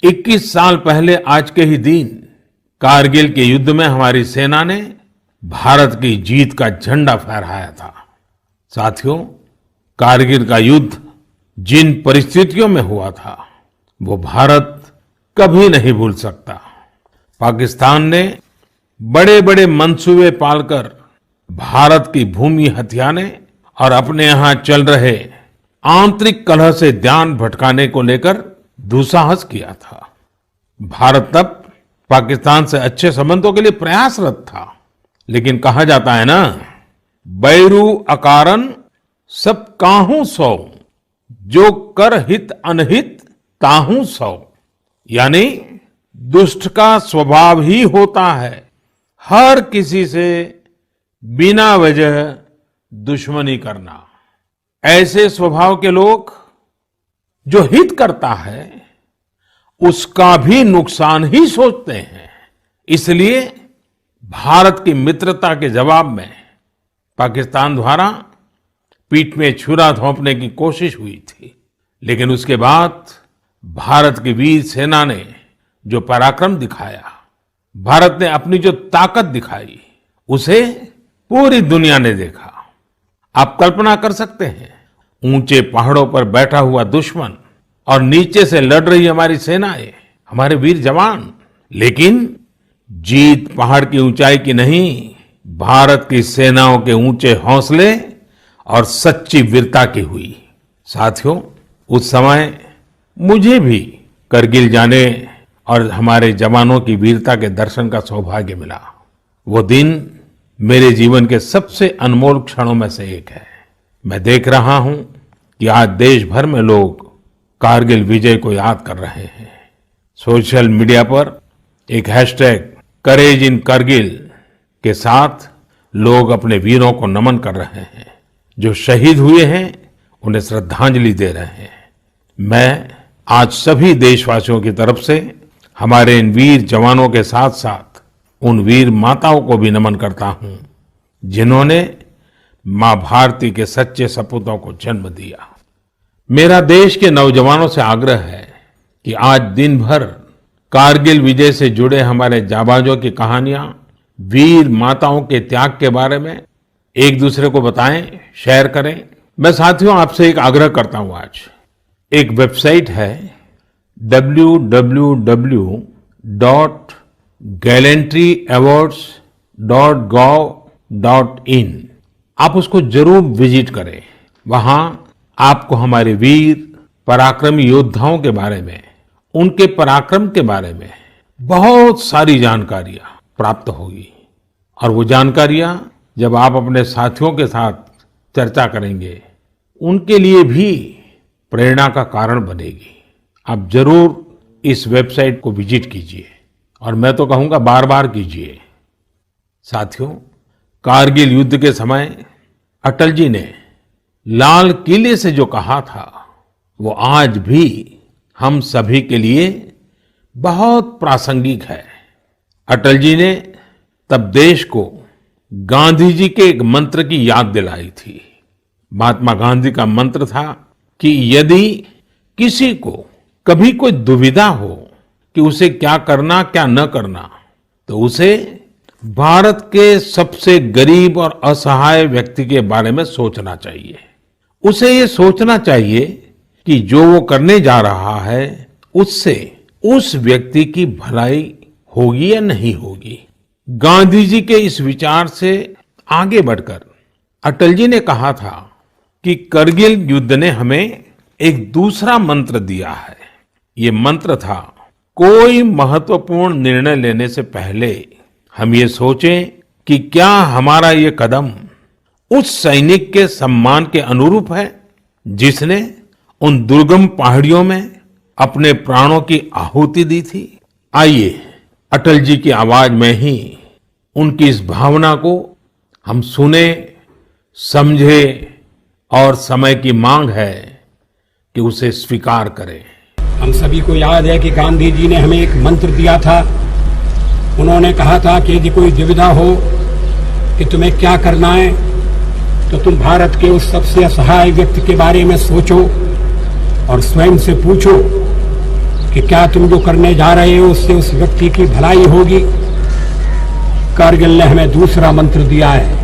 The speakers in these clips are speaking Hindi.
21 साल पहले आज के ही दिन कारगिल के युद्ध में हमारी सेना ने भारत की जीत का झंडा फहराया था। साथियों, कारगिल का युद्ध जिन परिस्थितियों में हुआ था वो भारत कभी नहीं भूल सकता। पाकिस्तान ने बड़े बड़े मंसूबे पालकर भारत की भूमि हथियाने और अपने यहां चल रहे आंतरिक कलह से ध्यान भटकाने को लेकर दुस्साहस किया था। भारत तब पाकिस्तान से अच्छे संबंधों के लिए प्रयासरत था, लेकिन कहा जाता है ना, बैरू अकारन सब काहू सौ, जो कर हित अनहित ताहू सौ। यानी दुष्ट का स्वभाव ही होता है हर किसी से बिना वजह दुश्मनी करना। ऐसे स्वभाव के लोग जो हित करता है उसका भी नुकसान ही सोचते हैं। इसलिए भारत की मित्रता के जवाब में पाकिस्तान द्वारा पीठ में छुरा घोंपने की कोशिश हुई थी, लेकिन उसके बाद भारत की वीर सेना ने जो पराक्रम दिखाया, भारत ने अपनी जो ताकत दिखाई, उसे पूरी दुनिया ने देखा। आप कल्पना कर सकते हैं, ऊंचे पहाड़ों पर बैठा हुआ दुश्मन और नीचे से लड़ रही हमारी सेनाएं, हमारे वीर जवान। लेकिन जीत पहाड़ की ऊंचाई की नहीं, भारत की सेनाओं के ऊंचे हौसले और सच्ची वीरता की हुई। साथियों, उस समय मुझे भी करगिल जाने और हमारे जवानों की वीरता के दर्शन का सौभाग्य मिला। वो दिन मेरे जीवन के सबसे अनमोल क्षणों में से एक है। मैं देख रहा हूं कि आज देश भर में लोग कारगिल विजय को याद कर रहे हैं। सोशल मीडिया पर एक हैशटैग करेज इन करगिल के साथ लोग अपने वीरों को नमन कर रहे हैं। जो शहीद हुए हैं उन्हें श्रद्धांजलि दे रहे हैं। मैं आज सभी देशवासियों की तरफ से हमारे इन वीर जवानों के साथ साथ उन वीर माताओं को भी नमन करता हूं जिन्होंने मां भारती के सच्चे सपूतों को जन्म दिया। मेरा देश के नौजवानों से आग्रह है कि आज दिन भर कारगिल विजय से जुड़े हमारे जाबाजों की कहानियां, वीर माताओं के त्याग के बारे में एक दूसरे को बताएं, शेयर करें। मैं साथियों आपसे एक आग्रह करता हूं। आज एक वेबसाइट है www.gallantryawards.gov.in। आप उसको जरूर विजिट करें। वहां आपको हमारे वीर पराक्रमी योद्धाओं के बारे में, उनके पराक्रम के बारे में बहुत सारी जानकारियां प्राप्त होगी। और वो जानकारियां जब आप अपने साथियों के साथ चर्चा करेंगे, उनके लिए भी प्रेरणा का कारण बनेगी। आप जरूर इस वेबसाइट को विजिट कीजिए और मैं तो कहूंगा बार बार कीजिए। साथियों, कारगिल युद्ध के समय अटल जी ने लाल किले से जो कहा था वो आज भी हम सभी के लिए बहुत प्रासंगिक है। अटल जी ने तब देश को गांधी जी के एक मंत्र की याद दिलाई थी। महात्मा गांधी का मंत्र था कि यदि किसी को कभी कोई दुविधा हो कि उसे क्या करना क्या न करना, तो उसे भारत के सबसे गरीब और असहाय व्यक्ति के बारे में सोचना चाहिए। उसे ये सोचना चाहिए कि जो वो करने जा रहा है उससे उस व्यक्ति की भलाई होगी या नहीं होगी। गांधी जी के इस विचार से आगे बढ़कर अटल जी ने कहा था कि करगिल युद्ध ने हमें एक दूसरा मंत्र दिया है। ये मंत्र था, कोई महत्वपूर्ण निर्णय लेने से पहले हम ये सोचें कि क्या हमारा ये कदम उस सैनिक के सम्मान के अनुरूप है जिसने उन दुर्गम पहाड़ियों में अपने प्राणों की आहुति दी थी। आइए अटल जी की आवाज में ही उनकी इस भावना को हम सुने, समझे और समय की मांग है कि उसे स्वीकार करें। हम सभी को याद है कि गांधी जी ने हमें एक मंत्र दिया था। उन्होंने कहा था कि यदि कोई दुविधा हो कि तुम्हें क्या करना है, तो तुम भारत के उस सबसे असहाय व्यक्ति के बारे में सोचो और स्वयं से पूछो कि क्या तुम जो करने जा रहे हो उससे उस व्यक्ति की भलाई होगी। कारगिल ने हमें दूसरा मंत्र दिया है,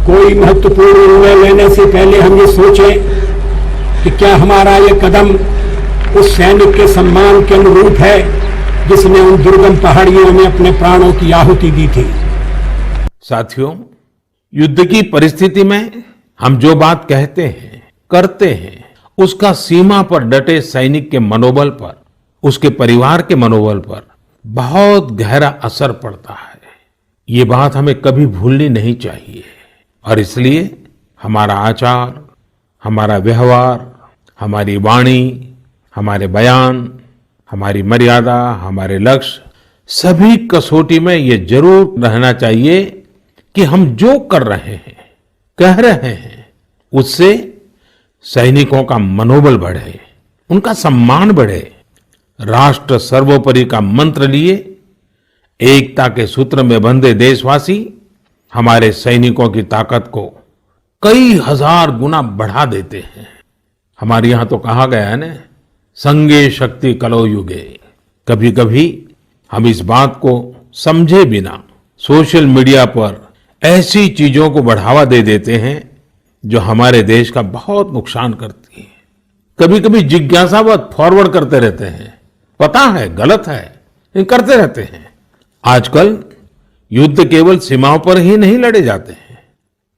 कोई महत्वपूर्ण निर्णय लेने से पहले हम ये सोचें कि क्या हमारा ये कदम उस सैनिक के सम्मान के अनुरूप है जिसने उन दुर्गम पहाड़ियों में अपने प्राणों की आहुति दी थी। साथियों, युद्ध की परिस्थिति में हम जो बात कहते हैं, करते हैं, उसका सीमा पर डटे सैनिक के मनोबल पर, उसके परिवार के मनोबल पर बहुत गहरा असर पड़ता है। ये बात हमें कभी भूलनी नहीं चाहिए और इसलिए हमारा आचार, हमारा व्यवहार, हमारी वाणी, हमारे बयान, हमारी मर्यादा, हमारे लक्ष्य, सभी कसौटी में ये जरूर रहना चाहिए कि हम जो कर रहे हैं, कह रहे हैं, उससे सैनिकों का मनोबल बढ़े, उनका सम्मान बढ़े, राष्ट्र सर्वोपरि का मंत्र लिए एकता के सूत्र में बंधे देशवासी हमारे सैनिकों की ताकत को कई हजार गुना बढ़ा देते हैं। हमारे यहां तो कहा गया है ना, संगे शक्ति कलो युगे। कभी कभी हम इस बात को समझे बिना सोशल मीडिया पर ऐसी चीजों को बढ़ावा दे देते हैं जो हमारे देश का बहुत नुकसान करती है। कभी कभी जिज्ञासावत फॉरवर्ड करते रहते हैं, पता है गलत है, लेकिन करते रहते हैं। आजकल युद्ध केवल सीमाओं पर ही नहीं लड़े जाते हैं,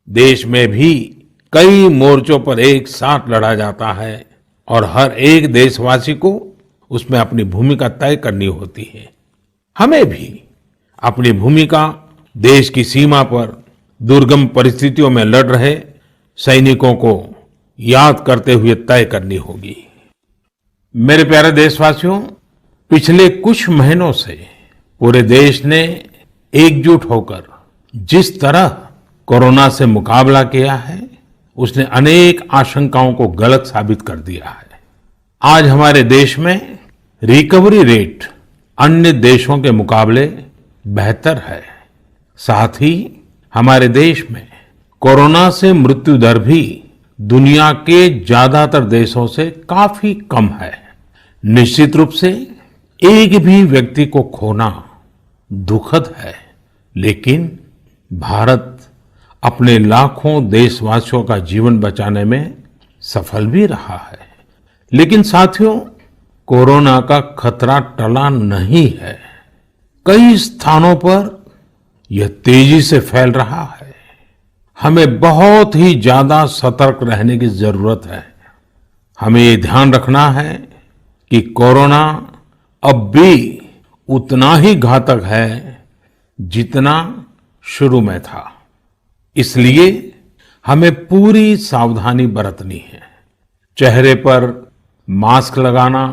देश में भी कई मोर्चों पर एक साथ लड़ा जाता है और हर एक देशवासी को उसमें अपनी भूमिका तय करनी होती है। हमें भी अपनी भूमिका देश की सीमा पर दुर्गम परिस्थितियों में लड़ रहे सैनिकों को याद करते हुए तय करनी होगी। मेरे प्यारे देशवासियों, पिछले कुछ महीनों से पूरे देश ने एकजुट होकर जिस तरह कोरोना से मुकाबला किया है, उसने अनेक आशंकाओं को गलत साबित कर दिया है। आज हमारे देश में रिकवरी रेट अन्य देशों के मुकाबले बेहतर है। साथ ही हमारे देश में कोरोना से मृत्यु दर भी दुनिया के ज्यादातर देशों से काफी कम है। निश्चित रूप से एक भी व्यक्ति को खोना दुखद है, लेकिन भारत अपने लाखों देशवासियों का जीवन बचाने में सफल भी रहा है। लेकिन साथियों, कोरोना का खतरा टला नहीं है। कई स्थानों पर यह तेजी से फैल रहा है। हमें बहुत ही ज्यादा सतर्क रहने की जरूरत है। हमें ये ध्यान रखना है कि कोरोना अब भी उतना ही घातक है जितना शुरू में था। इसलिए हमें पूरी सावधानी बरतनी है। चेहरे पर मास्क लगाना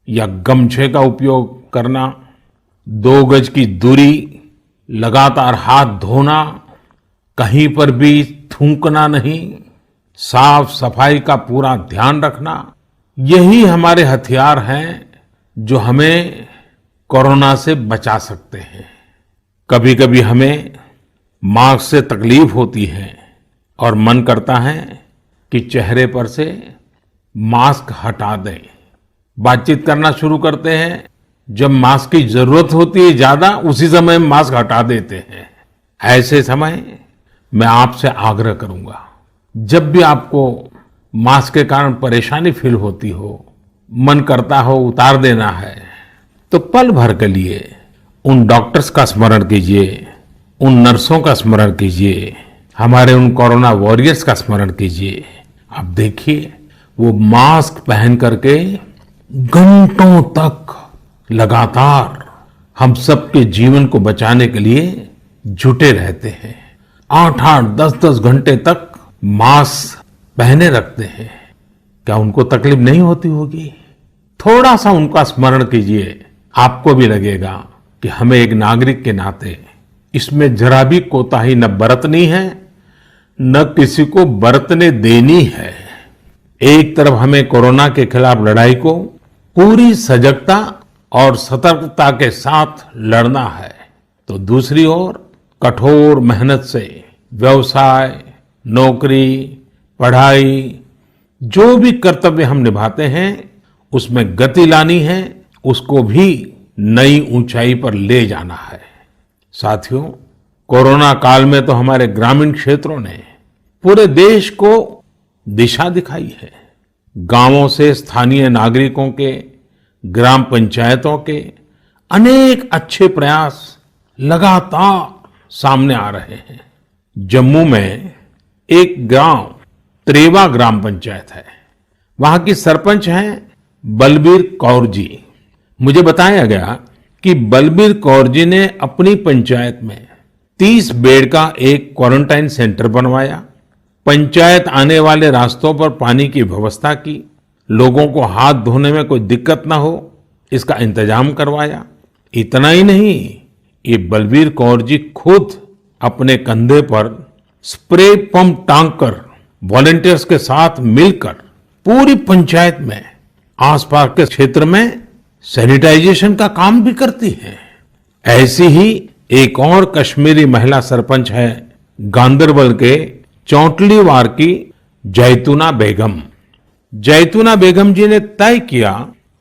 या गमछे का उपयोग करना, 2 गज की दूरी, लगातार हाथ धोना, कहीं पर भी थूकना नहीं, साफ सफाई का पूरा ध्यान रखना, यही हमारे हथियार हैं जो हमें कोरोना से बचा सकते हैं। कभी कभी हमें मास्क से तकलीफ होती है और मन करता है कि चेहरे पर से मास्क हटा दें। बातचीत करना शुरू करते हैं, जब मास्क की जरूरत होती है ज्यादा, उसी समय मास्क हटा देते हैं। ऐसे समय मैं आपसे आग्रह करूंगा, जब भी आपको मास्क के कारण परेशानी फील होती हो, मन करता हो उतार देना है, तो पल भर के लिए उन डॉक्टर्स का स्मरण कीजिए, उन नर्सों का स्मरण कीजिए, हमारे उन कोरोना वॉरियर्स का स्मरण कीजिए। आप देखिए, वो मास्क पहन करके घंटों तक लगातार हम सबके जीवन को बचाने के लिए जुटे रहते हैं। 8-8, 10-10 घंटे तक मास्क पहने रखते हैं। क्या उनको तकलीफ नहीं होती होगी? थोड़ा सा उनका स्मरण कीजिए, आपको भी लगेगा कि हमें एक नागरिक के नाते इसमें जरा भी कोताही न बरतनी है, न किसी को बरतने देनी है। एक तरफ हमें कोरोना के खिलाफ लड़ाई को पूरी सजगता और सतर्कता के साथ लड़ना है, तो दूसरी ओर कठोर मेहनत से व्यवसाय, नौकरी, पढ़ाई, जो भी कर्तव्य हम निभाते हैं, उसमें गति लानी है, उसको भी नई ऊंचाई पर ले जाना है। साथियों, कोरोना काल में तो हमारे ग्रामीण क्षेत्रों ने पूरे देश को दिशा दिखाई है। गांवों से स्थानीय नागरिकों के, ग्राम पंचायतों के अनेक अच्छे प्रयास लगातार सामने आ रहे हैं। जम्मू में एक गांव त्रेवा ग्राम पंचायत है। वहां की सरपंच हैं बलबीर कौर जी। मुझे बताया गया कि बलबीर कौर जी ने अपनी पंचायत में 30 बेड का एक क्वारंटाइन सेंटर बनवाया। पंचायत आने वाले रास्तों पर पानी की व्यवस्था की, लोगों को हाथ धोने में कोई दिक्कत ना हो इसका इंतजाम करवाया। इतना ही नहीं, ये बलबीर कौर जी खुद अपने कंधे पर स्प्रे पंप टांग कर वॉलंटियर्स के साथ मिलकर पूरी पंचायत में, आसपास के क्षेत्र में सैनिटाइजेशन का काम भी करती है। ऐसी ही एक और कश्मीरी महिला सरपंच है गांदरबल के चौंटलीवार की जैतूना बेगम। जैतूना बेगम जी ने तय किया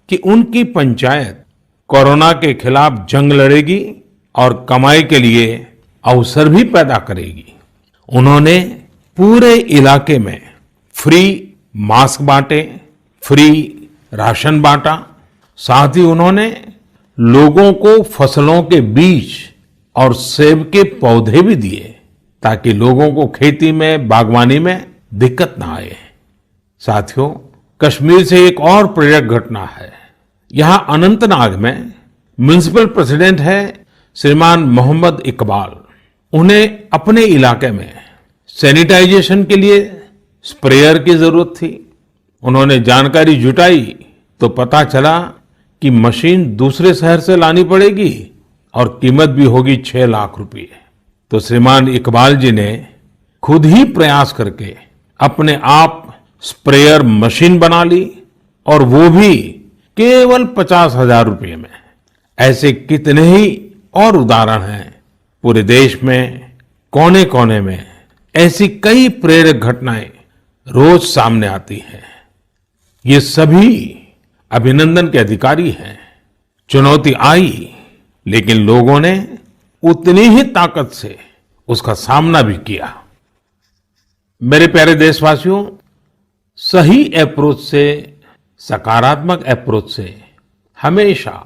कि उनकी पंचायत कोरोना के खिलाफ जंग लड़ेगी और कमाई के लिए अवसर भी पैदा करेगी। उन्होंने पूरे इलाके में फ्री मास्क बांटे, फ्री राशन बांटा। साथ ही उन्होंने लोगों को फसलों के बीज और सेब के पौधे भी दिए ताकि लोगों को खेती में, बागवानी में दिक्कत ना आए। साथियों, कश्मीर से एक और प्रेरक घटना है। यहां अनंतनाग में म्युनिसिपल प्रेसिडेंट है श्रीमान मोहम्मद इकबाल। उन्हें अपने इलाके में सैनिटाइजेशन के लिए स्प्रेयर की जरूरत थी। उन्होंने जानकारी जुटाई तो पता चला कि मशीन दूसरे शहर से लानी पड़ेगी और कीमत भी होगी 6 लाख रुपए। तो श्रीमान इकबाल जी ने खुद ही प्रयास करके अपने आप स्प्रेयर मशीन बना ली और वो भी केवल 50,000 रुपये में। ऐसे कितने ही और उदाहरण हैं पूरे देश में, कोने कोने में ऐसी कई प्रेरक घटनाएं रोज सामने आती हैं। ये सभी अभिनंदन के अधिकारी हैं। चुनौती आई, लेकिन लोगों ने उतनी ही ताकत से उसका सामना भी किया। मेरे प्यारे देशवासियों, सही अप्रोच से, सकारात्मक अप्रोच से हमेशा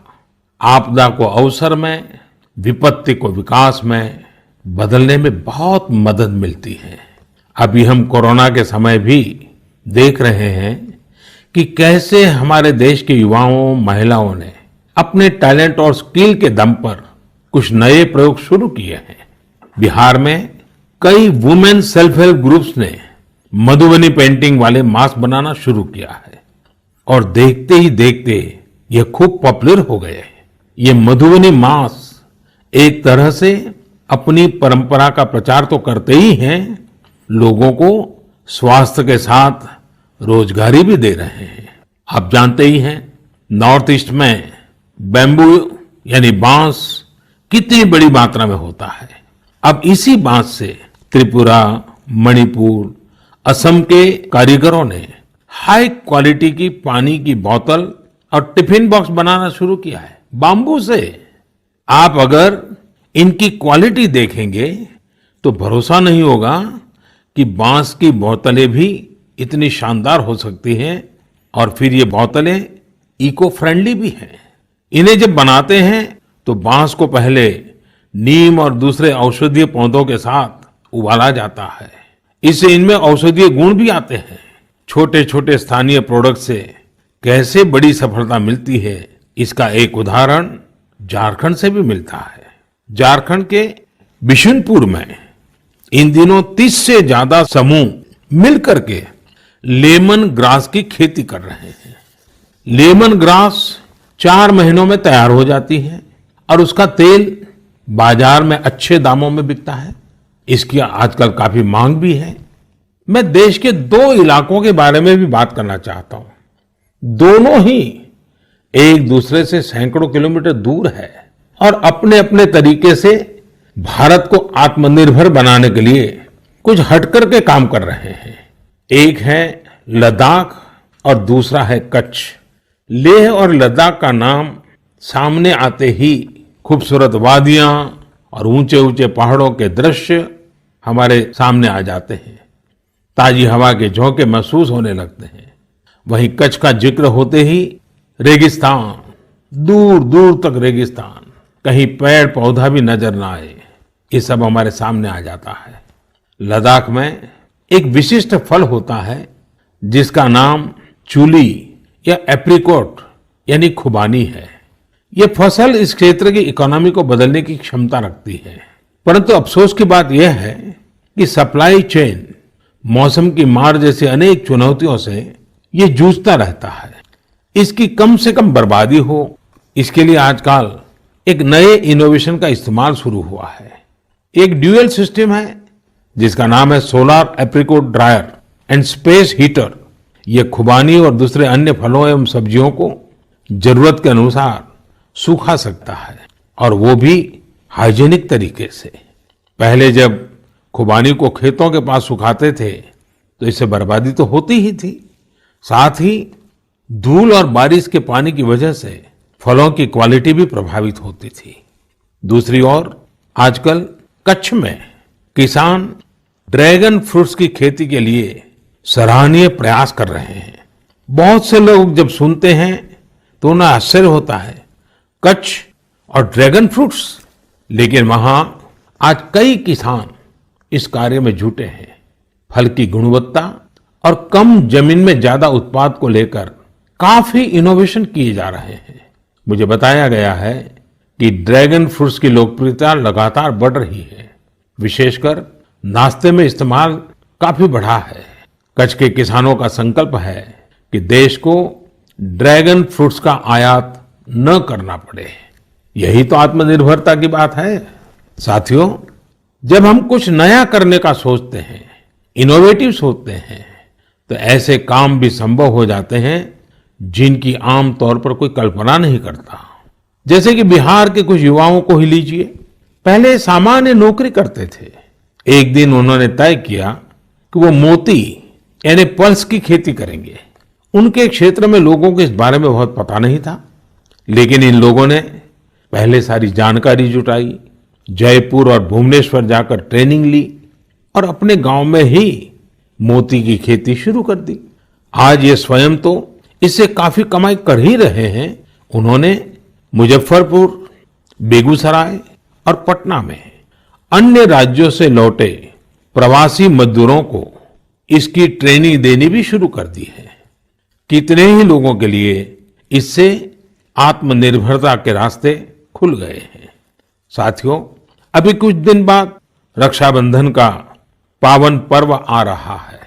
आपदा को अवसर में, विपत्ति को विकास में बदलने में बहुत मदद मिलती है। अभी हम कोरोना के समय भी देख रहे हैं कि कैसे हमारे देश के युवाओं, महिलाओं ने अपने टैलेंट और स्किल के दम पर कुछ नए प्रयोग शुरू किए हैं। बिहार में कई वुमेन सेल्फ हेल्प ग्रुप्स ने मधुबनी पेंटिंग वाले मास्क बनाना शुरू किया है और देखते ही देखते ये खूब पॉपुलर हो गए। ये मधुबनी मास्क एक तरह से अपनी परंपरा का प्रचार तो करते ही हैं, लोगों को स्वास्थ्य के साथ रोजगारी भी दे रहे हैं। आप जानते ही हैं, नॉर्थ ईस्ट में बैम्बू यानी बांस कितनी बड़ी मात्रा में होता है। अब इसी बांस से त्रिपुरा, मणिपुर, असम के कारीगरों ने हाई क्वालिटी की पानी की बोतल और टिफिन बॉक्स बनाना शुरू किया है बाम्बू से। आप अगर इनकी क्वालिटी देखेंगे तो भरोसा नहीं होगा कि बांस की बोतलें भी इतनी शानदार हो सकती हैं और फिर ये बोतलें इको फ्रेंडली भी हैं। इन्हें जब बनाते हैं तो बांस को पहले नीम और दूसरे औषधीय पौधों के साथ उबाला जाता है। इससे इनमें औषधीय गुण भी आते हैं। छोटे छोटे स्थानीय प्रोडक्ट से कैसे बड़ी सफलता मिलती है, इसका एक उदाहरण झारखंड से भी मिलता है। झारखंड के बिशुनपुर में इन दिनों 30 से ज्यादा समूह मिलकर के लेमन ग्रास की खेती कर रहे हैं। लेमन ग्रास 4 महीनों में तैयार हो जाती है और उसका तेल बाजार में अच्छे दामों में बिकता है। इसकी आजकल काफी मांग भी है। मैं देश के 2 इलाकों के बारे में भी बात करना चाहता हूं। दोनों ही एक दूसरे से सैकड़ों किलोमीटर दूर है और अपने अपने तरीके से भारत को आत्मनिर्भर बनाने के लिए कुछ हटकर के काम कर रहे हैं। एक है लद्दाख और दूसरा है कच्छ। लेह और लद्दाख का नाम सामने आते ही खूबसूरत वादियां और ऊंचे ऊंचे पहाड़ों के दृश्य हमारे सामने आ जाते हैं। ताजी हवा के झोंके महसूस होने लगते हैं। वहीं कच्छ का जिक्र होते ही रेगिस्तान, दूर दूर तक रेगिस्तान, कहीं पेड़ पौधा भी नजर ना आए, ये सब हमारे सामने आ जाता है। लद्दाख में एक विशिष्ट फल होता है जिसका नाम चूली या एप्रिकॉट यानी खुबानी है। ये फसल इस क्षेत्र की इकोनॉमी को बदलने की क्षमता रखती है, परंतु अफसोस की बात यह है कि सप्लाई चेन, मौसम की मार जैसी अनेक चुनौतियों से ये जूझता रहता है। इसकी कम से कम बर्बादी हो, इसके लिए आजकल एक नए इनोवेशन का इस्तेमाल शुरू हुआ है। एक ड्यूअल सिस्टम है जिसका नाम है solar apricot dryer and space heater. ये खुबानी और दूसरे अन्य फलों एवं सब्जियों को जरूरत के अनुसार सूखा सकता है, और वो भी हाइजीनिक तरीके से। पहले जब खुबानी को खेतों के पास सुखाते थे तो इससे बर्बादी तो होती ही थी, साथ ही धूल और बारिश के पानी की वजह से फलों की क्वालिटी भी प्रभावित होती थी। दूसरी ओर आजकल कच्छ में किसान ड्रैगन फ्रूट्स की खेती के लिए सराहनीय प्रयास कर रहे हैं। बहुत से लोग जब सुनते हैं तो उन्हें आश्चर्य होता है, कच्छ और ड्रैगन फ्रूट्स, लेकिन वहां आज कई किसान इस कार्य में जुटे हैं। फल की गुणवत्ता और कम जमीन में ज्यादा उत्पाद को लेकर काफी इनोवेशन किए जा रहे हैं। मुझे बताया गया है कि ड्रैगन फ्रूट्स की लोकप्रियता लगातार बढ़ रही है, विशेषकर नाश्ते में इस्तेमाल काफी बढ़ा है। कच्छ के किसानों का संकल्प है कि देश को ड्रैगन फ्रूट्स का आयात न करना पड़े। यही तो आत्मनिर्भरता की बात है। साथियों, जब हम कुछ नया करने का सोचते हैं, इनोवेटिव सोचते हैं, तो ऐसे काम भी संभव हो जाते हैं जिनकी आम तौर पर कोई कल्पना नहीं करता। जैसे कि बिहार के कुछ युवाओं को ही लीजिए। पहले सामान्य नौकरी करते थे। एक दिन उन्होंने तय किया कि वो मोती यानी पल्स की खेती करेंगे। उनके क्षेत्र में लोगों को इस बारे में बहुत पता नहीं था, लेकिन इन लोगों ने पहले सारी जानकारी जुटाई, जयपुर और भुवनेश्वर जाकर ट्रेनिंग ली और अपने गांव में ही मोती की खेती शुरू कर दी। आज ये स्वयं तो इससे काफी कमाई कर ही रहे हैं। उन्होंने मुजफ्फरपुर, बेगूसराय और पटना में अन्य राज्यों से लौटे प्रवासी मजदूरों को इसकी ट्रेनिंग देनी भी शुरू कर दी है। कितने ही लोगों के लिए इससे आत्मनिर्भरता के रास्ते खुल गए हैं। साथियों, अभी कुछ दिन बाद रक्षाबंधन का पावन पर्व आ रहा है।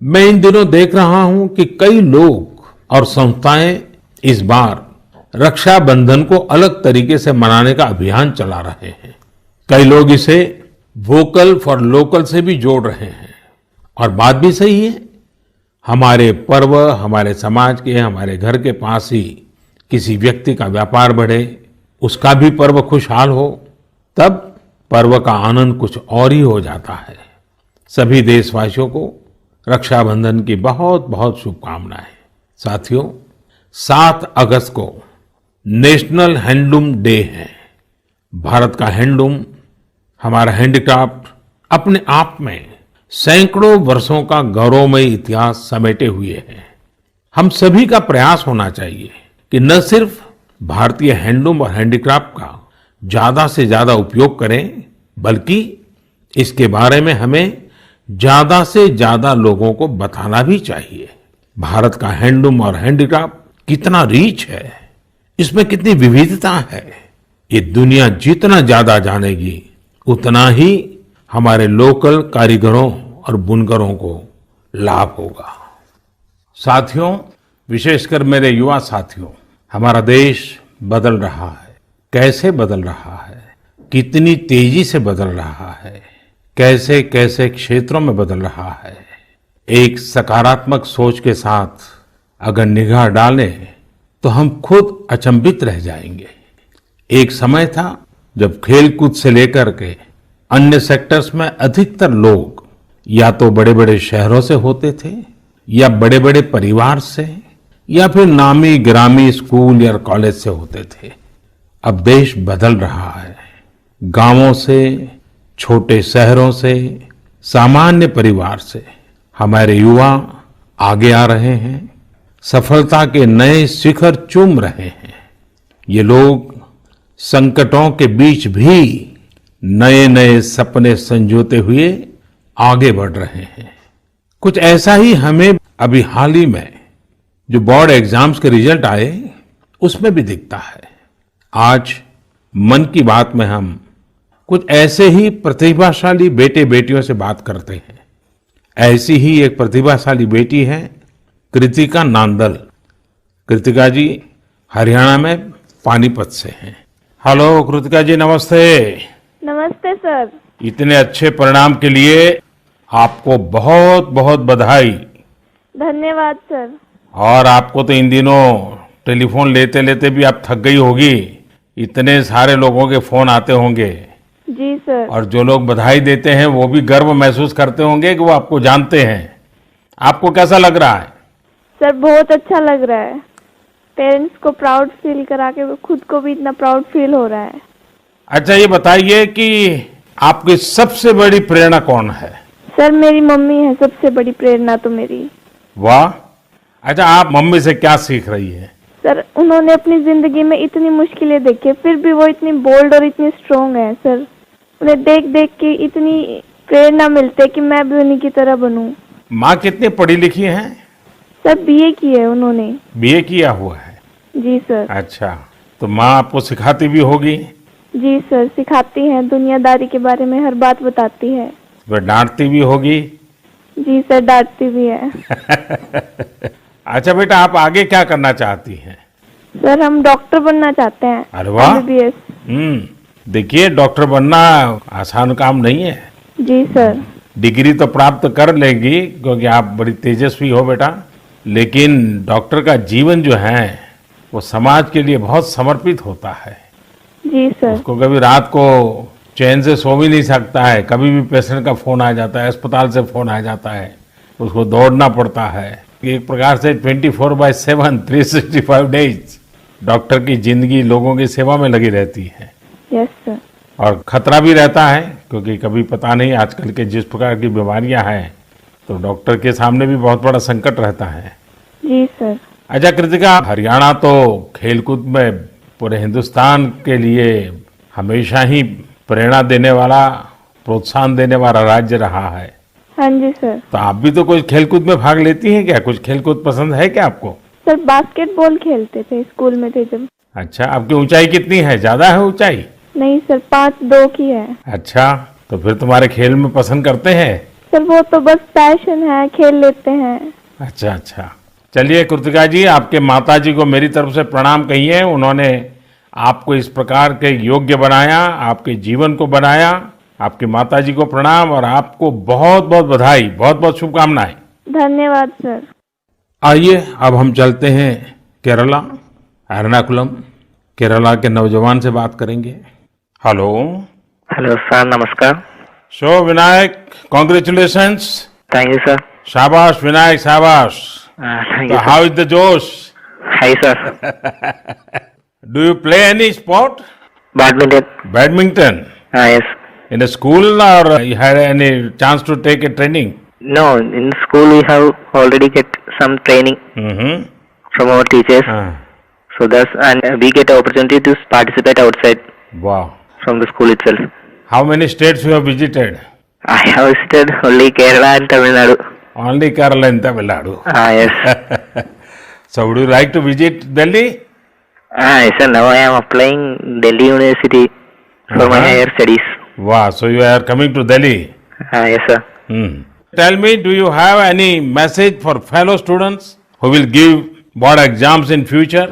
मैं इन दिनों देख रहा हूं कि कई लोग और संस्थाएं इस बार रक्षाबंधन को अलग तरीके से मनाने का अभियान चला रहे हैं। कई लोग इसे वोकल फॉर लोकल से भी जोड़ रहे हैं, और बात भी सही है। हमारे पर्व हमारे समाज के, हमारे घर के पास ही किसी व्यक्ति का व्यापार बढ़े, उसका भी पर्व खुशहाल हो, तब पर्व का आनंद कुछ और ही हो जाता है। सभी देशवासियों को रक्षाबंधन की बहुत बहुत शुभकामनाएं। साथियों, 7 अगस्त को नेशनल हैंडलूम डे है। भारत का हैंडलूम, हमारा हैंडीक्राफ्ट अपने आप में सैकड़ों वर्षों का गौरवमय इतिहास समेटे हुए है। हम सभी का प्रयास होना चाहिए कि न सिर्फ भारतीय हैंडलूम और हैंडीक्राफ्ट का ज्यादा से ज्यादा उपयोग करें, बल्कि इसके बारे में हमें ज्यादा से ज्यादा लोगों को बताना भी चाहिए। भारत का हैंडलूम और हैंडीक्राफ्ट कितना रिच है, इसमें कितनी विविधता है, ये दुनिया जितना ज्यादा जानेगी उतना ही हमारे लोकल कारीगरों और बुनकरों को लाभ होगा। साथियों, विशेषकर मेरे युवा साथियों, हमारा देश बदल रहा है। कैसे बदल रहा है, कितनी तेजी से बदल रहा है, कैसे कैसे क्षेत्रों में बदल रहा है। एक सकारात्मक सोच के साथ अगर निगाह डालें तो हम खुद अचंभित रह जाएंगे। एक समय था जब खेलकूद से लेकर के अन्य सेक्टर्स में अधिकतर लोग या तो बड़े बड़े शहरों से होते थे, या बड़े बड़े परिवार से, या फिर नामी गिरामी स्कूल या कॉलेज से होते थे। अब देश बदल रहा है। गांवों से, छोटे शहरों से, सामान्य परिवार से हमारे युवा आगे आ रहे हैं, सफलता के नए शिखर चूम रहे हैं। ये लोग संकटों के बीच भी नए नए सपने संजोते हुए आगे बढ़ रहे हैं। कुछ ऐसा ही हमें अभी हाल ही में जो बोर्ड एग्जाम्स के रिजल्ट आए उसमें भी दिखता है। आज मन की बात में हम कुछ ऐसे ही प्रतिभाशाली बेटे बेटियों से बात करते हैं। ऐसी ही एक प्रतिभाशाली बेटी है कृतिका नांदल। कृतिका जी हरियाणा में पानीपत से हैं। हेलो कृतिका जी, नमस्ते। नमस्ते सर। इतने अच्छे परिणाम के लिए आपको बहुत बहुत बधाई। धन्यवाद सर। और आपको तो इन दिनों टेलीफोन लेते लेते भी आप थक गई होगी, इतने सारे लोगों के फोन आते होंगे। जी सर। और जो लोग बधाई देते हैं वो भी गर्व महसूस करते होंगे कि वो आपको जानते हैं। आपको कैसा लग रहा है? सर बहुत अच्छा लग रहा है। पेरेंट्स को प्राउड फील करा के खुद को भी इतना प्राउड फील हो रहा है। अच्छा, ये बताइए कि आपकी सबसे बड़ी प्रेरणा कौन है? सर मेरी मम्मी है सबसे बड़ी प्रेरणा तो मेरी। वाह। अच्छा, आप मम्मी से क्या सीख रही है? सर उन्होंने अपनी जिंदगी में इतनी मुश्किलें देखी फिर भी वो इतनी बोल्ड और इतनी स्ट्रोंग है। सर उन्हें देख देख के इतनी प्रेरणा मिलती है कि मैं भी उन्हीं की तरह बनूं। माँ कितनी पढ़ी लिखी हैं? सर बीए की है उन्होंने। बीए किया हुआ है? जी सर। अच्छा, तो माँ आपको सिखाती भी होगी? जी सर सिखाती हैं, दुनियादारी के बारे में हर बात बताती है। वह डांटती भी होगी? जी सर डांटती भी है। अच्छा बेटा, आप आगे क्या करना चाहती हैं? सर हम डॉक्टर बनना चाहते हैं। अरे वाह। MBBS। देखिए, डॉक्टर बनना आसान काम नहीं है। जी सर। डिग्री तो प्राप्त कर लेंगी क्योंकि आप बड़ी तेजस्वी हो बेटा, लेकिन डॉक्टर का जीवन जो है वो समाज के लिए बहुत समर्पित होता है। जी सर। उसको कभी रात को चैन से सो भी नहीं सकता है, कभी भी पेशेंट का फोन आ जाता है, अस्पताल से फोन आ जाता है, उसको दौड़ना पड़ता है। एक प्रकार से 24/7 365 डेज डॉक्टर की जिंदगी लोगों की सेवा में लगी रहती है। Yes sir. और खतरा भी रहता है क्योंकि कभी पता नहीं आजकल के जिस प्रकार की बीमारियां हैं, तो डॉक्टर के सामने भी बहुत बड़ा संकट रहता है। जी सर। अच्छा कृतिका, हरियाणा तो खेलकूद में पूरे हिंदुस्तान के लिए हमेशा ही प्रेरणा देने वाला, प्रोत्साहन देने वाला राज्य रहा है। हाँ जी सर। तो आप भी तो कुछ खेलकूद में भाग लेती हैं क्या? कुछ खेलकूद पसंद है क्या आपको? सर बास्केटबॉल खेलते थे स्कूल में थे जब। अच्छा, आपकी ऊंचाई कितनी है? ज्यादा है ऊंचाई? नहीं सर 5'2" की है। अच्छा, तो फिर तुम्हारे खेल में पसंद करते हैं? सर वो तो बस पैशन है, खेल लेते हैं। अच्छा अच्छा, चलिए कृतिका जी, आपके माताजी को मेरी तरफ से प्रणाम कहिए। उन्होंने आपको इस प्रकार के योग्य बनाया, आपके जीवन को बनाया। आपकी माताजी को प्रणाम और आपको बहुत बहुत बधाई, बहुत बहुत शुभकामनाएं। धन्यवाद सर। आइए अब हम चलते हैं केरला, एर्नाकुलम। केरला के नौजवान से बात करेंगे। हेलो। हेलो सर, नमस्कार। So Vinayak, congratulations. Thank you sir. शाबाश विनायक, शाबाश। थैंक तो you how is the josh? High sir. Do you play any sport? Badminton. Badminton? Yes. In a school or you had any chance to take a training? No, in school we have already get some training Mm-hmm. from our teachers. So thus, and we get opportunity to participate outside Wow. from the school itself. How many states you have visited? I have visited only Kerala and Tamil Nadu. Only Kerala and Tamil Nadu. Yes. So would you like to visit Delhi? Yes sir, now I am applying Delhi University for my higher studies. Wow. So you are coming to Delhi. Yes sir. Tell me, do you have any message for fellow students who will give board exams in future?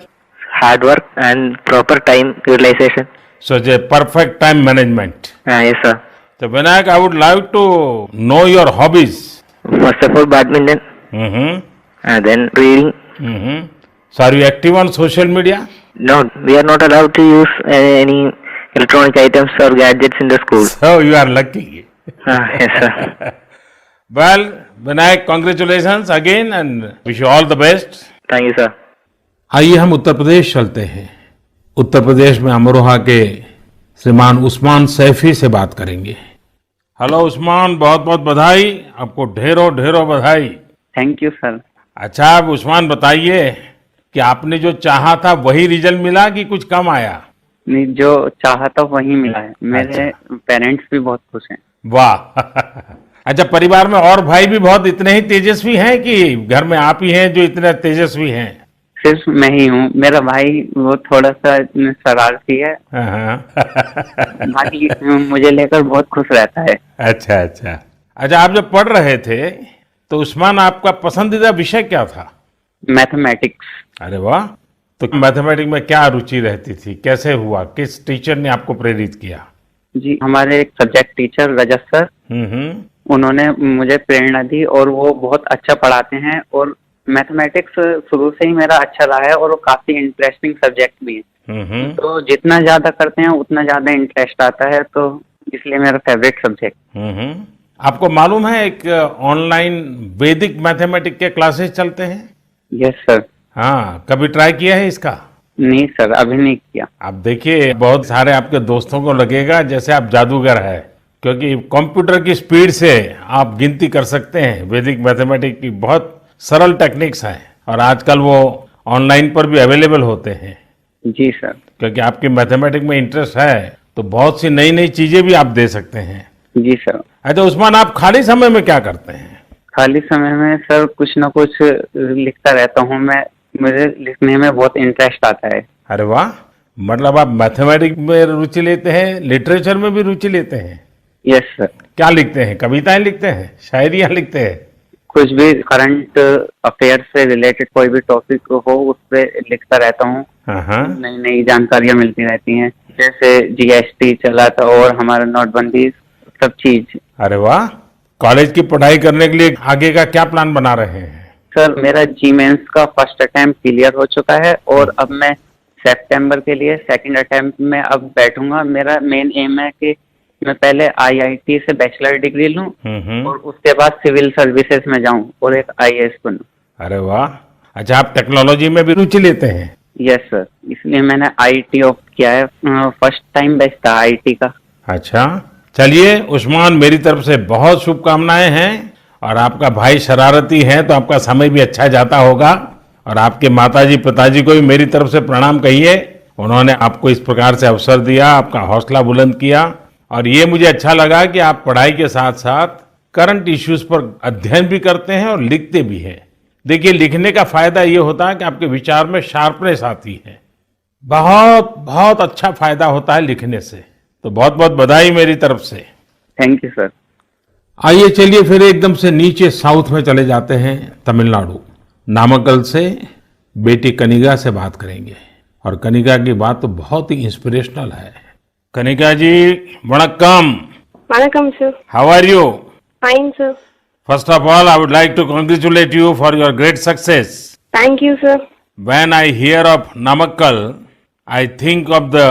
Hard work and proper time utilization. Such a perfect time management. Yes sir. So Vinayak, I would like to know your hobbies. First of all, badminton. Mm-hmm. And then reading. Mm-hmm. So are you active on social media? No, we are not allowed to use any electronic items or gadgets in the school. So you are lucky. Yes, sir. Well, Vinayak, congratulations again and wish you all the best. Thank you, sir. आइए हम उत्तर प्रदेश चलते हैं। उत्तर प्रदेश में अमरोहा के श्रीमान उस्मान सैफी से बात करेंगे। हेलो उस्मान, बहुत बहुत बधाई, आपको ढेरों ढेरों बधाई। Thank you sir. अच्छा, अब उस्मान बताइए कि आपने जो चाहा था वही रिजल्ट मिला कि कुछ कम आया? नहीं, जो चाहा था वही मिला है। मेरे पेरेंट्स भी बहुत खुश हैं। वाह अच्छा, परिवार में और भाई भी बहुत इतने ही तेजस्वी हैं कि घर में आप ही हैं जो इतने तेजस्वी हैं? सिर्फ मैं ही हूँ। मेरा भाई वो थोड़ा सा शरारती है, बाकी मुझे लेकर बहुत खुश रहता है। अच्छा अच्छा अच्छा, आप जब पढ़ रहे थे तो उस्मान आपका पसंदीदा विषय क्या था? मैथमेटिक्स। अरे वाह, तो मैथमेटिक्स में क्या रुचि रहती थी, कैसे हुआ, किस टीचर ने आपको प्रेरित किया? जी, हमारे एक सब्जेक्ट टीचर रजत सर, उन्होंने मुझे प्रेरणा दी और वो बहुत अच्छा पढ़ाते हैं और मैथमेटिक्स शुरू से ही मेरा अच्छा रहा है और वो काफी इंटरेस्टिंग सब्जेक्ट भी है। तो जितना ज्यादा करते हैं उतना ज्यादा इंटरेस्ट आता है, तो इसलिए मेरा फेवरेट सब्जेक्ट। आपको मालूम है एक ऑनलाइन वैदिक मैथमेटिक्स के क्लासेस चलते हैं? Yes sir. हाँ, कभी ट्राई किया है इसका? नहीं सर, अभी नहीं किया। आप देखिए, बहुत सारे आपके दोस्तों को लगेगा जैसे आप जादूगर है, क्योंकि कंप्यूटर की स्पीड से आप गिनती कर सकते हैं। वैदिक मैथमेटिक्स की बहुत सरल टेक्निक्स हैं और आजकल वो ऑनलाइन पर भी अवेलेबल होते हैं। जी सर। क्योंकि आपकी मैथमेटिक्स में इंटरेस्ट है तो बहुत सी नई नई चीजें भी आप दे सकते हैं। जी सर। अच्छा उस्मान, आप खाली समय में क्या करते हैं? खाली समय में सर कुछ न कुछ लिखता रहता हूँ मैं। मुझे लिखने में बहुत इंटरेस्ट आता है। अरे वाह, मतलब आप मैथमेटिक्स में रुचि लेते हैं, लिटरेचर में भी रुचि लेते हैं? Yes sir. क्या लिखते हैं? कविताएं लिखते हैं, शायरियां लिखते हैं? कुछ भी करंट अफेयर से रिलेटेड कोई भी टॉपिक हो उस पर लिखता रहता हूँ। नई नई जानकारियां मिलती रहती हैं, जैसे जीएसटी चला था और हमारा नोटबंदी, सब चीज। अरे वाह, कॉलेज की पढ़ाई करने के लिए आगे का क्या प्लान बना रहे हैं? सर मेरा जी मेंस का फर्स्ट अटेम्प्ट क्लियर हो चुका है और अब मैं सितंबर के लिए सेकंड अटेम्प्ट में अब बैठूंगा। मेरा मेन एम है कि मैं पहले आईआईटी से बैचलर डिग्री लूं और उसके बाद सिविल सर्विसेज में जाऊं और एक आईएएस बनूं। अरे वाह, अच्छा आप टेक्नोलॉजी में भी रुचि लेते हैं? यस सर, इसलिए मैंने आईटी ऑप्ट किया है। फर्स्ट टाइम बैच था आईटी का। अच्छा, चलिए उस्मान, मेरी तरफ से बहुत शुभकामनाएं हैं। और आपका भाई शरारती है तो आपका समय भी अच्छा जाता होगा। और आपके माताजी पिताजी को भी मेरी तरफ से प्रणाम कहिए, उन्होंने आपको इस प्रकार से अवसर दिया, आपका हौसला बुलंद किया। और ये मुझे अच्छा लगा कि आप पढ़ाई के साथ साथ करंट इश्यूज पर अध्ययन भी करते हैं और लिखते भी हैं। देखिए, लिखने का फायदा ये होता है कि आपके विचार में शार्पनेस आती है। बहुत बहुत अच्छा फायदा होता है लिखने से। तो बहुत बहुत बधाई मेरी तरफ से। Thank you sir. आइए चलिए फिर एकदम से नीचे साउथ में चले जाते हैं, तमिलनाडु। नामक्कल से बेटी कनिका से बात करेंगे। और कनिका की बात तो बहुत ही इंस्पिरेशनल है। कनिका जी, वणक्कम। वणक्कम sir. How are you? Fine sir. First of all, I would like to congratulate you for your great success. Thank you sir. When I hear of Namakkal, I think of the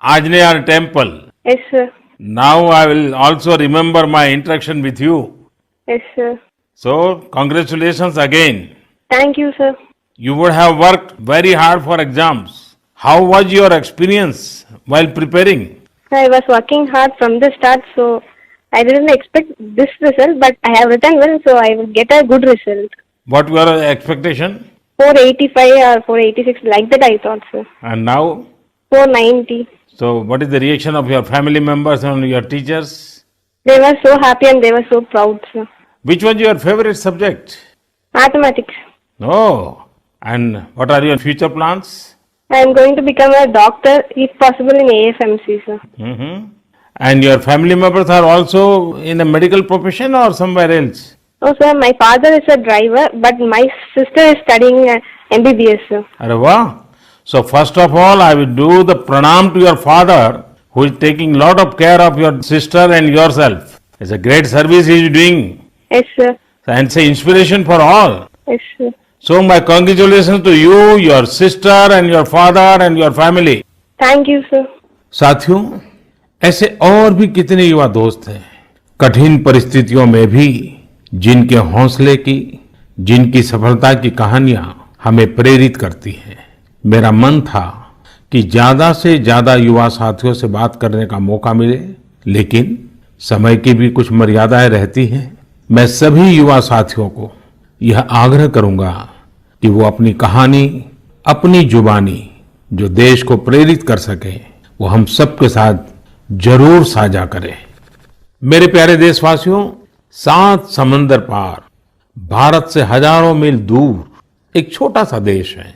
Anjaneya temple. Yes sir. Now I will also remember my interaction with you. Yes sir. So, congratulations again. Thank you sir. You would have worked very hard for exams. How was your experience while preparing? I was working hard from the start, so I didn't expect this result, but I have written well, so I will get a good result. What were your expectation? 485 or 486, like that I thought, sir. And now? 490. So, what is the reaction of your family members and your teachers? They were so happy and they were so proud, sir. Which was your favorite subject? Mathematics. Oh, and what are your future plans? I am going to become a doctor, if possible, in AFMC, sir. And your family members are also in a medical profession or somewhere else? Oh, sir, my father is a driver, but my sister is studying MBBS, sir. Arre wow. So first of all, I will do the pranam to your father, who is taking lot of care of your sister and yourself. It's a great service he is doing. Yes, sir. And it's an inspiration for all. Yes, sir. So my congratulations to you, your sister and your father and your family. Thank you, sir. साथियों, ऐसे और भी कितने युवा दोस्त हैं, कठिन परिस्थितियों में भी जिनके हौसले की, जिनकी सफलता की कहानियां हमें प्रेरित करती हैं। मेरा मन था कि ज्यादा से ज्यादा युवा साथियों से बात करने का मौका मिले, लेकिन समय की भी कुछ मर्यादाएं रहती हैं। मैं सभी युवा साथियों को यह आग्रह करूंगा कि वो अपनी कहानी, अपनी जुबानी जो देश को प्रेरित कर सके, वो हम सबके साथ जरूर साझा करें। मेरे प्यारे देशवासियों, 7 समंदर पार भारत से हजारों मील दूर एक छोटा सा देश है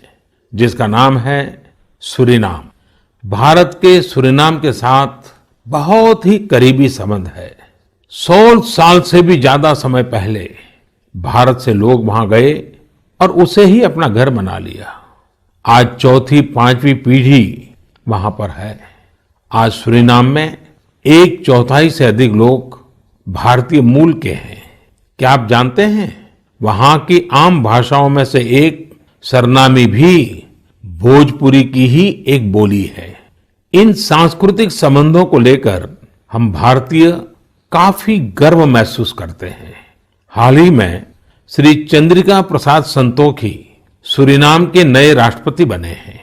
जिसका नाम है सूरीनाम। भारत के सूरीनाम के साथ बहुत ही करीबी संबंध है। 100 साल से भी ज्यादा समय पहले भारत से लोग वहां गए और उसे ही अपना घर बना लिया। आज चौथी, 5वीं पीढ़ी वहां पर है। आज सूरीनाम में 1/4 से अधिक लोग भारतीय मूल के हैं। क्या आप जानते हैं, वहां की आम भाषाओं में से एक सरनामी भी भोजपुरी की ही एक बोली है। इन सांस्कृतिक संबंधों को लेकर हम भारतीय काफी गर्व महसूस करते हैं। हाल ही में श्री चंद्रिका प्रसाद संतोखी सूरीनाम के नए राष्ट्रपति बने हैं।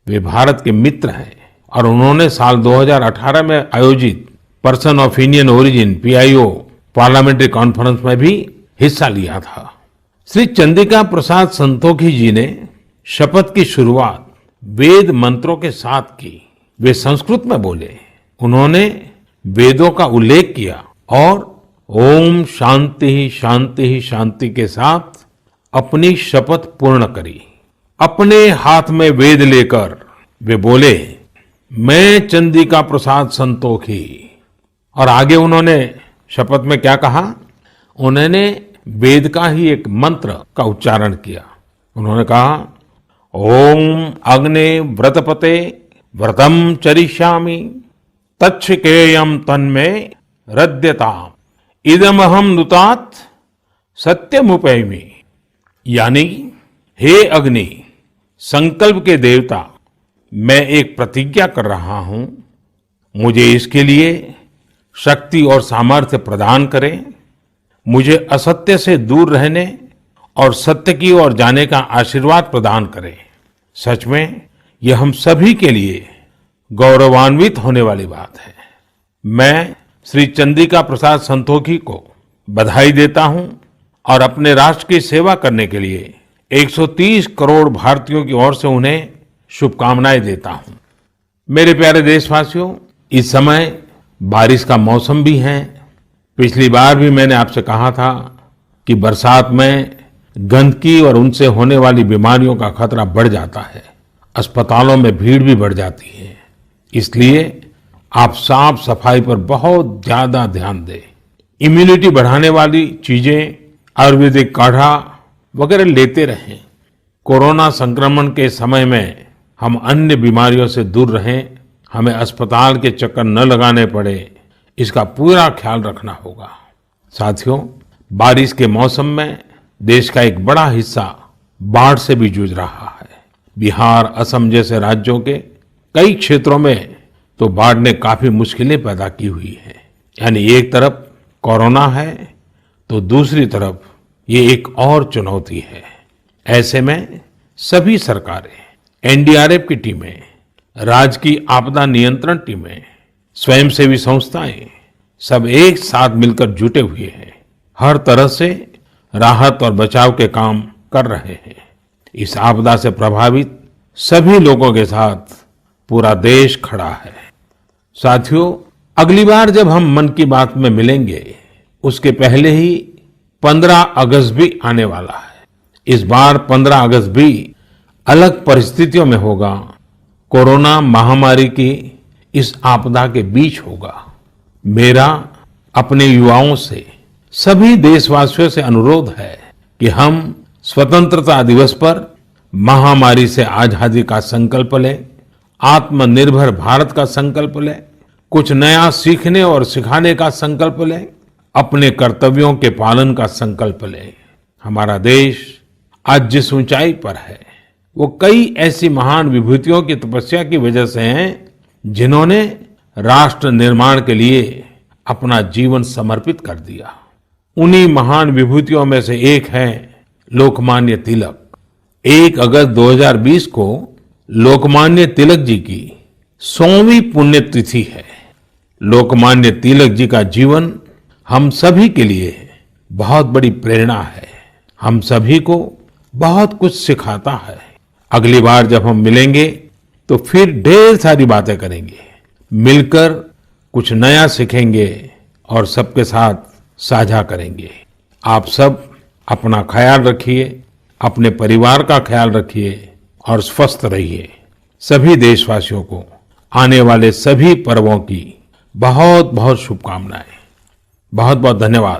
वे भारत के मित्र हैं और उन्होंने साल 2018 में आयोजित person of Indian origin PIO parliamentary conference में भी हिस्सा लिया था। श्री चंद्रिका प्रसाद संतोखी जी ने शपथ की शुरुआत वेद मंत्रों के साथ की। वे संस्कृत में बोले। उन्होंने वेदों का उल्लेख किया और ओम शांति शांति शांति के साथ अपनी शपथ पूर्ण करी। अपने हाथ में वेद लेकर वे बोले, मैं चंद्रिका प्रसाद संतोखी। और आगे उन्होंने शपथ में क्या कहा? उन्होंने वेद का ही एक मंत्र का उच्चारण किया। उन्होंने कहा, ओम अग्ने व्रतपते व्रतम चरिष्यामि तच्छकेयम तन्मे रद्यताम इदमहम नुतात सत्यमुपैमि। यानी, हे अग्नि, संकल्प के देवता, मैं एक प्रतिज्ञा कर रहा हूं, मुझे इसके लिए शक्ति और सामर्थ्य प्रदान करें। मुझे असत्य से दूर रहने और सत्य की ओर जाने का आशीर्वाद प्रदान करें। सच में यह हम सभी के लिए गौरवान्वित होने वाली बात है। मैं श्री चंद्रिका प्रसाद संतोखी को बधाई देता हूं और अपने राष्ट्र की सेवा करने के लिए 130 करोड़ भारतीयों की ओर से उन्हें शुभकामनाएं देता हूं। मेरे प्यारे देशवासियों, इस समय बारिश का मौसम भी है। पिछली बार भी मैंने आपसे कहा था कि बरसात में गंदगी और उनसे होने वाली बीमारियों का खतरा बढ़ जाता है। अस्पतालों में भीड़ भी बढ़ जाती है। इसलिए आप साफ सफाई पर बहुत ज्यादा ध्यान दें। इम्यूनिटी बढ़ाने वाली चीजें, आयुर्वेदिक काढ़ा वगैरह लेते रहें। कोरोना संक्रमण के समय में हम अन्य बीमारियों से दूर रहें। हमें अस्पताल के चक्कर न लगाने पड़े, इसका पूरा ख्याल रखना होगा। साथियों, बारिश के मौसम में देश का एक बड़ा हिस्सा बाढ़ से भी जूझ रहा है। बिहार, असम जैसे राज्यों के कई क्षेत्रों में तो बाढ़ ने काफी मुश्किलें पैदा की हुई है। यानी एक तरफ कोरोना है तो दूसरी तरफ ये एक और चुनौती है। ऐसे में सभी सरकारें, NDRF की टीमें, राज्य की आपदा नियंत्रण टीमें, स्वयंसेवी संस्थाएं सब एक साथ मिलकर जुटे हुए हैं। हर तरह से राहत और बचाव के काम कर रहे हैं। इस आपदा से प्रभावित सभी लोगों के साथ पूरा देश खड़ा है। साथियों, अगली बार जब हम मन की बात में मिलेंगे, उसके पहले ही 15 अगस्त भी आने वाला है। इस बार 15 अगस्त भी अलग परिस्थितियों में होगा। कोरोना महामारी की इस आपदा के बीच होगा। मेरा अपने युवाओं से, सभी देशवासियों से अनुरोध है कि हम स्वतंत्रता दिवस पर महामारी से आजादी का संकल्प लें, आत्मनिर्भर भारत का संकल्प लें, कुछ नया सीखने और सिखाने का संकल्प लें, अपने कर्तव्यों के पालन का संकल्प लें। हमारा देश आज जिस ऊंचाई पर है, वो कई ऐसी महान विभूतियों की तपस्या की वजह से हैं जिन्होंने राष्ट्र निर्माण के लिए अपना जीवन समर्पित कर दिया। उन्हीं महान विभूतियों में से एक है लोकमान्य तिलक। 1 अगस्त 2020 को लोकमान्य तिलक जी की 100वीं पुण्यतिथि है। लोकमान्य तिलक जी का जीवन हम सभी के लिए बहुत बड़ी प्रेरणा है, हम सभी को बहुत कुछ सिखाता है। अगली बार जब हम मिलेंगे तो फिर ढेर सारी बातें करेंगे, मिलकर कुछ नया सीखेंगे और सबके साथ साझा करेंगे। आप सब अपना ख्याल रखिए, अपने परिवार का ख्याल रखिए और स्वस्थ रहिए। सभी देशवासियों को आने वाले सभी पर्वों की बहुत बहुत शुभकामनाएं। बहुत बहुत धन्यवाद।